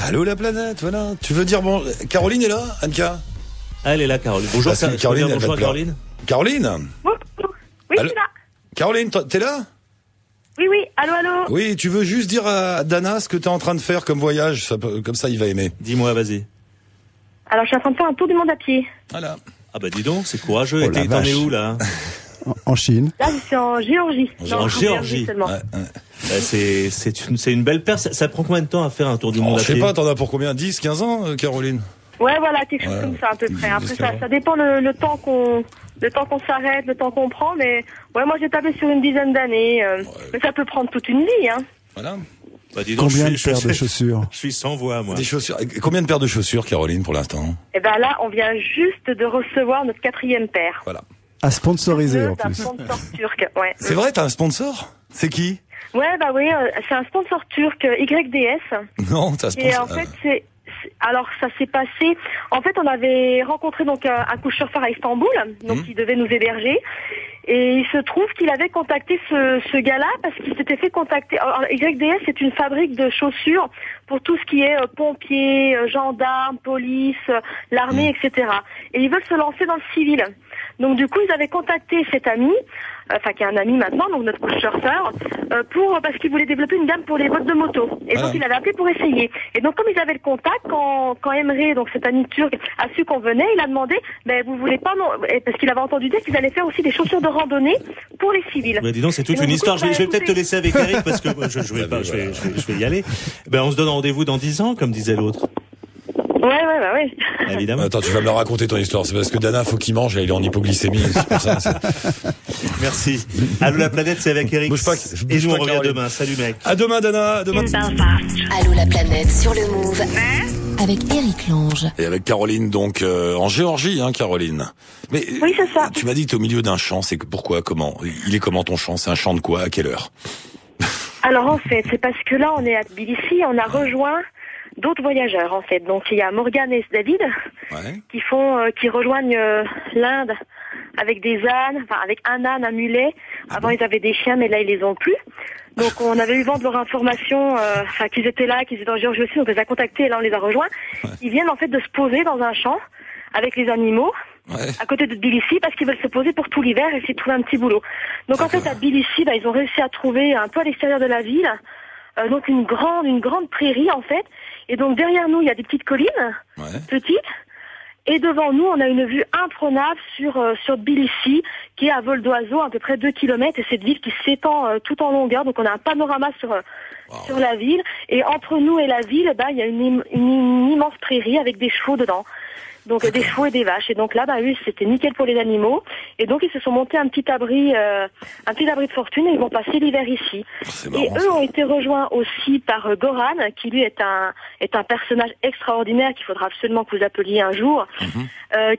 Allô la planète, voilà. Tu veux dire bon... Caroline est là, Anka? Elle est là, Caroline. Bonjour, Caroline. Bonjour, Caroline. Caroline? Oui, je suis là. Caroline, t'es là? Oui, allô. Oui, tu veux juste dire à Dana ce que t'es en train de faire comme voyage, comme ça il va aimer. Dis-moi, vas-y. Alors, je suis en train de faire un tour du monde à pied. Voilà. Ah bah dis donc, c'est courageux. Oh, T'en es où, là? En Chine. Là, je suis en Géorgie. En Géorgie. Seulement. Ouais. C'est une belle paire. Ça prend combien de temps à faire un tour du monde à Je sais pied? pas, t'en as pour combien? 10, 15 ans, Caroline? Ouais, voilà, quelque chose comme ça, à peu près. Après, ça dépend le temps qu'on s'arrête, le temps qu'on prend, mais ouais, moi, j'ai tapé sur une dizaine d'années. Mais ça peut prendre toute une vie, hein. Voilà. Bah, dis donc, Combien de paires de chaussures? Je suis sans voix, moi. Des chaussures. Combien de paires de chaussures, Caroline, pour l'instant? Et ben là, on vient juste de recevoir notre 4e paire. Voilà. À sponsoriser, en D'un plus. sponsor turc, ouais. C'est vrai, t'as un sponsor? C'est qui? Ouais, bah oui, c'est un sponsor turc, YDS. Non, t'as un sponsor. Et en fait, alors ça s'est passé. En fait, on avait rencontré donc un couchsurfer à Istanbul, donc qui devait nous héberger. Et il se trouve qu'il avait contacté ce gars-là parce qu'il s'était fait contacter. Alors, YDS, c'est une fabrique de chaussures pour tout ce qui est pompiers, gendarmes, police, l'armée, etc. Et ils veulent se lancer dans le civil. Donc du coup, ils avaient contacté cet ami, qui est un ami maintenant, donc notre couchsurfer, parce qu'il voulait développer une gamme pour les bottes de moto. Et donc il avait appelé pour essayer. Et donc comme ils avaient le contact, quand Emre, donc cet ami turc, a su qu'on venait, il a demandé, vous voulez pas, non, parce qu'il avait entendu dire qu'ils allaient faire aussi des chaussures de randonnée pour les civils. Mais dis donc, c'est toute une histoire. Je vais peut-être te laisser avec Eric parce que moi, je vais y aller. On se donne rendez-vous dans 10 ans, comme disait l'autre. Ouais. Évidemment. Attends, tu vas me la raconter ton histoire. C'est parce que Dana, faut qu'il mange, là, il est en hypoglycémie. C'est pour ça. Merci. Allô la planète, c'est avec Eric. Bouge pas, et nous on pas, revient Caroline. demain. Salut mec. À demain, Dana. À demain. Allô la planète sur le Move. Avec Eric Lange. Et avec Caroline, donc, en Géorgie, hein, Caroline. Mais, oui, c'est ça. Tu m'as dit que t'es au milieu d'un champ. C'est que pourquoi, comment? Il est comment ton champ? C'est un champ de quoi? À quelle heure? Alors en fait, c'est parce que là, on est à Tbilissi, on a rejoint d'autres voyageurs en fait. Donc il y a Morgane et David qui rejoignent l'Inde avec des ânes, avec un âne, un mulet. Avant ils avaient des chiens, mais là ils les ont plus. Donc on avait eu vent de leur information, qu'ils étaient là, qu'ils étaient en Géorgie aussi, donc on les a contactés et là on les a rejoints. Ils viennent en fait de se poser dans un champ avec les animaux. À côté de Tbilissi parce qu'ils veulent se poser pour tout l'hiver et essayer de trouver un petit boulot. Donc en fait à Tbilissi, ils ont réussi à trouver un peu à l'extérieur de la ville, donc une grande prairie en fait. Et donc derrière nous il y a des petites collines, petites, et devant nous on a une vue imprenable sur Tbilissi qui est à vol d'oiseau à peu près 2 kilomètres et cette ville qui s'étend tout en longueur. Donc on a un panorama sur la ville et entre nous et la ville, il y a une immense prairie avec des chevaux dedans. Donc des chevaux et des vaches. Et donc là, eux, c'était nickel pour les animaux. Et donc ils se sont montés un petit abri de fortune et ils vont passer l'hiver ici. Et eux ont été rejoints aussi par Goran, qui lui est un personnage extraordinaire qu'il faudra absolument que vous appeliez un jour,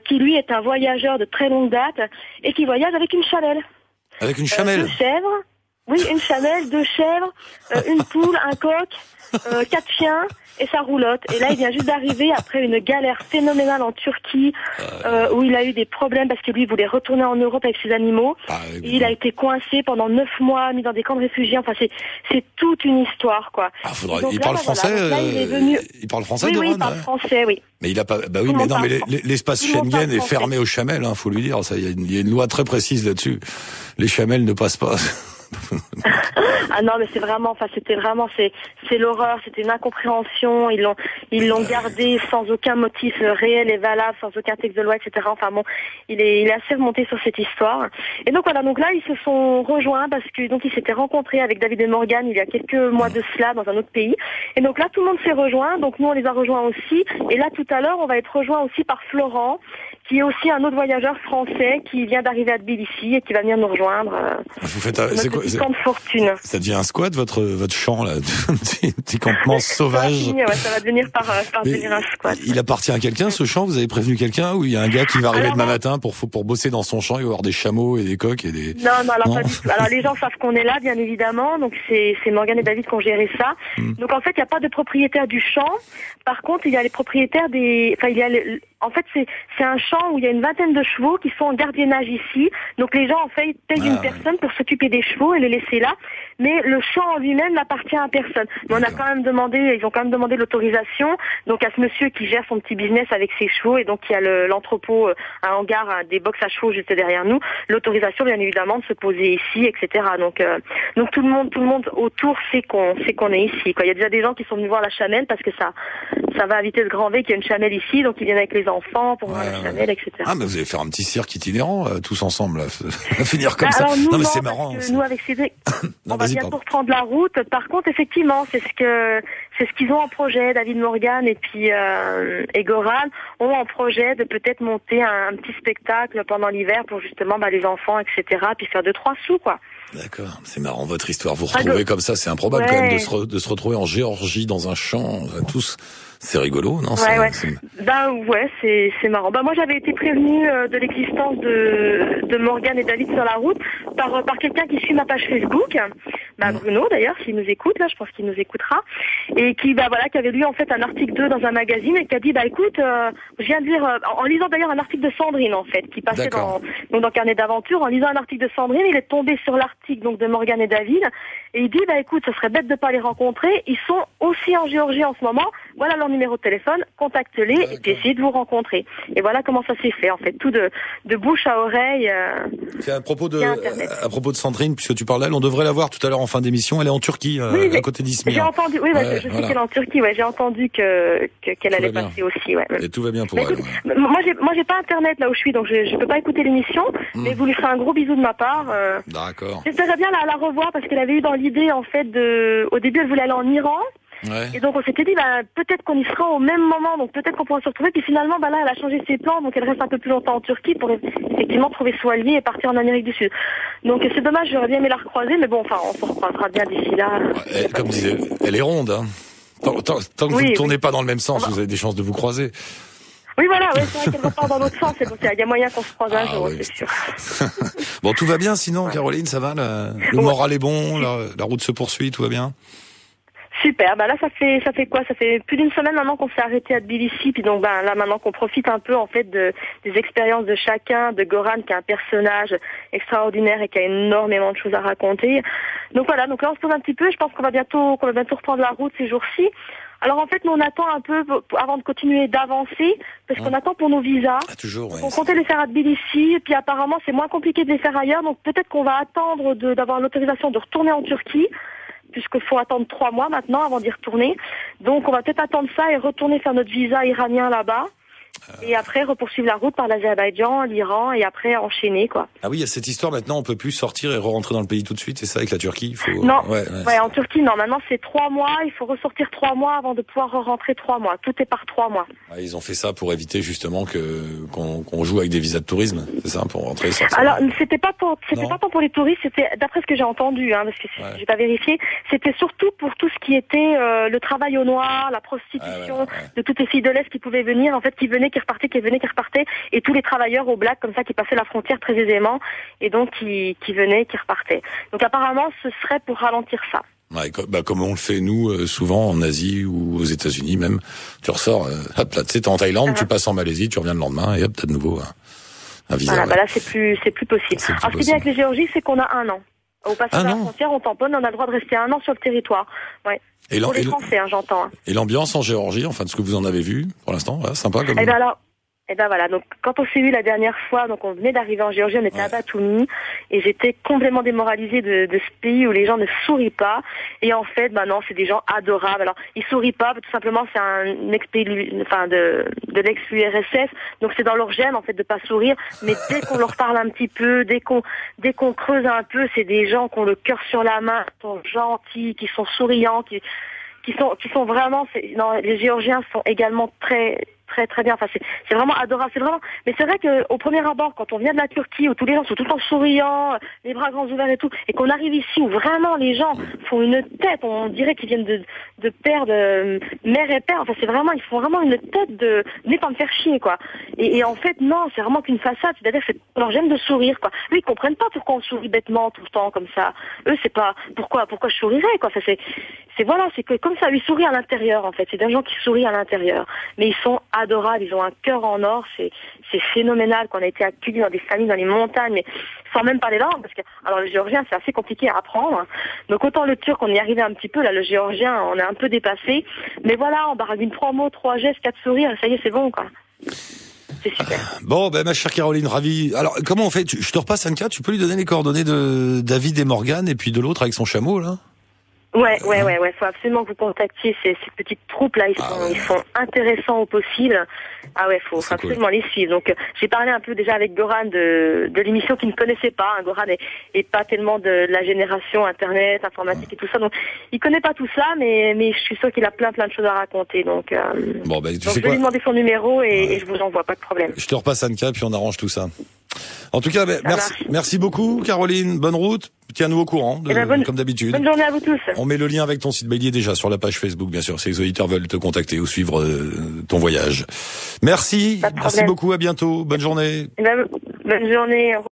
qui lui est un voyageur de très longue date et qui voyage avec une chamelle. Avec une chamelle? 2 chèvres. Oui, une chamelle, 2 chèvres, une poule, un coq, 4 chiens et sa roulotte. Et là, il vient juste d'arriver après une galère phénoménale en Turquie où il a eu des problèmes parce que lui, il voulait retourner en Europe avec ses animaux. Et il a été coincé pendant 9 mois, mis dans des camps de réfugiés. Enfin, c'est toute une histoire, quoi. Il parle français. Là, il est venu... Il parle français, Oui, il parle français, oui. Mais il a pas. L'espace Schengen est fermé aux chamelles. Faut lui dire. Il y a une loi très précise là-dessus. Les chamelles ne passent pas. Ah non, mais c'est l'horreur, c'était une incompréhension, ils l'ont gardé sans aucun motif réel et valable, sans aucun texte de loi, etc. Enfin bon, il est assez remonté sur cette histoire. Et donc voilà, donc là ils se sont rejoints parce que donc ils s'étaient rencontrés avec David et Morgane il y a quelques mois de cela dans un autre pays. Et donc là tout le monde s'est rejoint, donc nous on les a rejoints aussi. Et là tout à l'heure on va être rejoints aussi par Florent, qui est aussi un autre voyageur français qui vient d'arriver à Tbilissi et qui va venir nous rejoindre. Vous faites c'est quoi, camp de fortune. Ça devient un squat votre champ là, petit campement sauvage. Ça va devenir par devenir un squat. Il appartient à quelqu'un ce champ? Vous avez prévenu quelqu'un ou il y a un gars qui va arriver demain matin pour bosser dans son champ, il va y avoir des chameaux et des coqs et des... Non, pas du tout. Alors les gens savent qu'on est là, bien évidemment. Donc c'est Morgane et David qui ont géré ça. Donc en fait, il n'y a pas de propriétaire du champ. Par contre, il y a les propriétaires En fait, c'est un champ où il y a une vingtaine de chevaux qui sont en gardiennage ici. Donc les gens, en fait, payent une personne pour s'occuper des chevaux et les laisser là. Mais le champ en lui-même n'appartient à personne. Mais ils ont quand même demandé l'autorisation. Donc à ce monsieur qui gère son petit business avec ses chevaux et donc qui a l'entrepôt, un hangar, des box à chevaux juste derrière nous, l'autorisation bien évidemment de se poser ici, etc. Donc tout le monde autour sait qu'on est ici, quoi. Il y a déjà des gens qui sont venus voir la chamelle parce que ça va à vitesse grand V qu'il y a une chamelle ici, donc ils viennent avec les enfants pour voir la chamelle, etc. Ah, mais vous allez faire un petit cirque itinérant, tous ensemble, là. Finir comme ça. Alors, nous, non, mais c'est marrant. Nous, avec Cédric, on va bientôt reprendre la route. Par contre, effectivement, c'est ce qu'ils ont en projet, David Morgan et puis et Goran ont en projet de peut-être monter un petit spectacle pendant l'hiver pour justement les enfants, etc. Puis faire 2-3 sous, quoi. D'accord, c'est marrant votre histoire. Vous retrouvez comme ça, c'est improbable quand même de se retrouver en Géorgie dans un champ, tous. C'est rigolo, non? Ouais. C'est marrant. Moi j'avais été prévenue de l'existence de Morgane et David sur la route par quelqu'un qui suit ma page Facebook, Bruno d'ailleurs, s'il nous écoute, là je pense qu'il nous écoutera, et qui avait lu en fait un article 2 dans un magazine et qui a dit écoute, je viens de lire en lisant d'ailleurs un article de Sandrine en fait, qui passait dans Carnet d'aventure, en lisant un article de Sandrine, il est tombé sur l'article donc de Morgane et David et il dit écoute, ce serait bête de pas les rencontrer, ils sont aussi en Géorgie en ce moment, voilà leur numéro de téléphone, contactez-les et puis essayez de vous rencontrer. Et voilà comment ça s'est fait en fait, tout de bouche à oreille. C'est à propos de Sandrine, puisque tu parles d'elle, on devrait la voir tout à l'heure en fin d'émission. Elle est en Turquie, à côté d'Izmir. J'ai entendu, je sais qu'elle est en Turquie. Ouais, j'ai entendu qu'elle allait passer aussi. Ouais. Et tout va bien pour elle. Moi, j'ai pas internet là où je suis, donc je peux pas écouter l'émission. Mais vous lui ferez un gros bisou de ma part. D'accord. J'espérais bien la revoir parce qu'elle avait eu dans l'idée en fait au début elle voulait aller en Iran. Ouais. Et donc on s'était dit peut-être qu'on y sera au même moment, donc peut-être qu'on pourra se retrouver. Puis finalement là elle a changé ses plans, donc elle reste un peu plus longtemps en Turquie pour effectivement trouver son allié et partir en Amérique du Sud. Donc c'est dommage, j'aurais bien aimé la recroiser, mais bon on se recroisera bien d'ici là. Comme disait, elle est ronde, hein. Tant que vous ne tournez pas dans le même sens, vous avez des chances de vous croiser. Oui, voilà, c'est vrai qu'elle repart dans l'autre sens, et donc il y a moyen qu'on se croise un jour, c'est sûr. Bon, tout va bien sinon, Caroline, ça va, le moral est bon, la route se poursuit, tout va bien? Super, là ça fait quoi? Ça fait plus d'une semaine maintenant qu'on s'est arrêté à Tbilissi, puis donc là maintenant qu'on profite un peu en fait des expériences de chacun, de Goran qui est un personnage extraordinaire et qui a énormément de choses à raconter. Donc voilà, donc là on se pose un petit peu, je pense qu'on va bientôt reprendre la route ces jours-ci. Alors en fait, nous on attend un peu avant de continuer d'avancer, parce qu'on attend pour nos visas. Toujours, ouais. On comptait les faire à Tbilissi, et puis apparemment c'est moins compliqué de les faire ailleurs, donc peut-être qu'on va attendre d'avoir l'autorisation de retourner en Turquie, puisqu'il faut attendre 3 mois maintenant avant d'y retourner. Donc on va peut-être attendre ça et retourner faire notre visa iranien là-bas. Et après repoursuivre la route par l'Azerbaïdjan, l'Iran et après enchaîner quoi. Ah oui, il y a cette histoire maintenant, on peut plus sortir et re-rentrer dans le pays tout de suite, c'est ça avec la Turquie, il faut... Non, en Turquie non, maintenant c'est 3 mois, il faut ressortir 3 mois avant de pouvoir re-rentrer 3 mois. Tout est par 3 mois. Ouais, ils ont fait ça pour éviter justement qu'on joue avec des visas de tourisme, c'est ça, pour rentrer et sortir. Alors c'était pas tant pour les touristes, c'était d'après ce que j'ai entendu, parce que j'ai pas vérifié, c'était surtout pour tout ce qui était le travail au noir, la prostitution de toutes les filles de l'Est qui pouvaient venir, en fait qui venaient, qui repartaient, et tous les travailleurs au black comme ça qui passaient la frontière très aisément et donc qui venaient, qui repartaient. Donc apparemment ce serait pour ralentir ça. Ouais, comme on le fait nous souvent en Asie ou aux États-Unis même. Tu ressors, hop là, tu sais, t'es en Thaïlande, tu passes en Malaisie, tu reviens le lendemain et hop, t'as de nouveau un visa. Voilà, là c'est plus possible. Alors ce qui est bien avec les Géorgies, c'est qu'on a 1 an. Au passage de la frontière, on tamponne, on a le droit de rester 1 an sur le territoire. Ouais. Pour les Français, j'entends. Et l'ambiance en Géorgie, enfin de ce que vous en avez vu pour l'instant, sympa comme. Et ben voilà, donc quand on s'est vu la dernière fois, donc on venait d'arriver en Géorgie, on était à Batumi, et j'étais complètement démoralisée de ce pays où les gens ne sourient pas, et en fait, non, c'est des gens adorables. Alors, ils sourient pas, tout simplement, c'est un ex-pays, de l'ex-URSS, donc c'est dans leur gène, en fait, de pas sourire, mais dès qu'on leur parle un petit peu, dès qu'on creuse un peu, c'est des gens qui ont le cœur sur la main, qui sont gentils, qui sont souriants, qui sont vraiment, les Géorgiens sont également très bien. Enfin, c'est vraiment adorable. Mais c'est vrai que au premier abord, quand on vient de la Turquie, où tous les gens sont tout le temps souriants, les bras grands ouverts et tout, et qu'on arrive ici où vraiment les gens font une tête, on dirait qu'ils viennent de père, de mère et père. Enfin, ils font vraiment une tête de venez pas me faire chier, quoi. Et en fait, non, c'est vraiment qu'une façade. C'est-à-dire que leur gêne de sourire, quoi. Eux, ils comprennent pas pourquoi on sourit bêtement tout le temps comme ça. Eux, c'est pas pourquoi je sourirais, quoi. C'est que comme ça, ils sourient à l'intérieur, en fait. C'est des gens qui sourient à l'intérieur, mais ils sont adorables, ils ont un cœur en or, c'est phénoménal qu'on a été accueillis dans des familles dans les montagnes, mais sans même parler langue, parce que alors le géorgien c'est assez compliqué à apprendre. Donc autant le turc on y arrivait un petit peu, là le géorgien on est un peu dépassé. Mais voilà, on baragouine 3 mots, 3 gestes, 4 sourires, ça y est c'est bon quoi. C'est super. Bon, ma chère Caroline, ravi. Alors, comment on fait? Je te repasse Anka, tu peux lui donner les coordonnées de David et Morgane, et puis de l'autre avec son chameau, là? Ouais. Faut absolument que vous contactiez ces petites troupes là. Ils sont intéressants au possible. Ah ouais, faut absolument les suivre. Donc, j'ai parlé un peu déjà avec Goran de l'émission qu'il ne connaissait pas. Hein. Goran est pas tellement de la génération Internet, informatique et tout ça. Donc, il connaît pas tout ça, mais je suis sûre qu'il a plein de choses à raconter. Donc, bon, tu sais je vais lui demander son numéro et je vous envoie, pas de problème. Je te repasse Anka, puis on arrange tout ça. En tout cas, merci beaucoup, Caroline. Bonne route. Tiens-nous au courant, comme d'habitude. Bonne journée à vous tous. On met le lien avec ton site mail déjà sur la page Facebook, bien sûr, si les auditeurs veulent te contacter ou suivre ton voyage. Merci beaucoup, à bientôt. Bonne journée. Bonne journée.